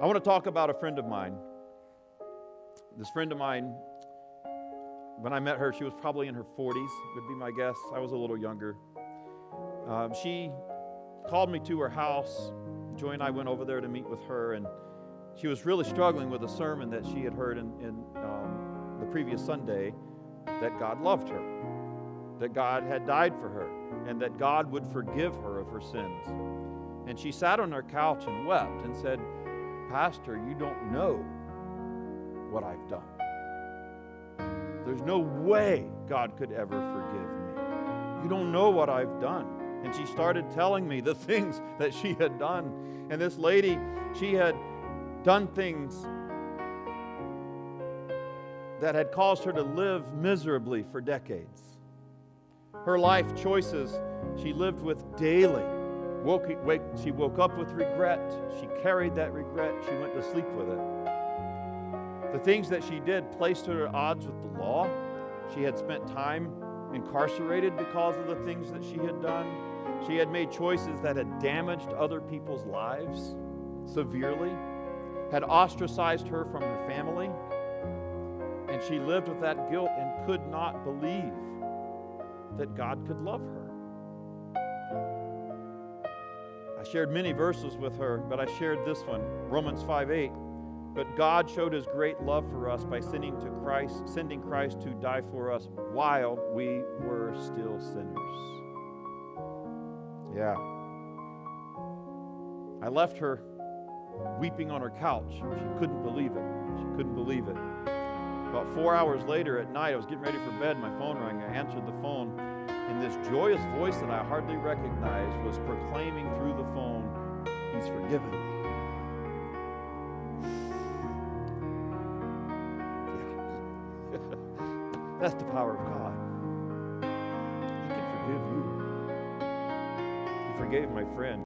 I want to talk about a friend of mine. This friend of mine, when I met her, she was probably in her 40s, would be my guess. I was a little younger. She called me to her house. Joy and I went over there to meet with her, and she was really struggling with a sermon that she had heard in the previous Sunday, that God loved her, that God had died for her, and that God would forgive her of her sins. And she sat on her couch and wept and said, "Pastor, you don't know what I've done. There's no way God could ever forgive me. You don't know what I've done." And she started telling me the things that she had done. And this lady, she had done things that had caused her to live miserably for decades. Her life choices she lived with daily. She woke up with regret. She carried that regret. She went to sleep with it. The things that she did placed her at odds with the law. She had spent time incarcerated because of the things that she had done. She had made choices that had damaged other people's lives severely, had ostracized her from her family, and she lived with that guilt and could not believe that God could love her. I shared many verses with her, but I shared this one, Romans 5:8. But God showed His great love for us by sending Christ to die for us while we were still sinners. Yeah. I left her weeping on her couch. She couldn't believe it. She couldn't believe it. About 4 hours later at night, I was getting ready for bed. My phone rang. I answered the phone, and this joyous voice that I hardly recognized was proclaiming through the phone, "He's forgiven me." That's the power of God. He can forgive you. He forgave my friend.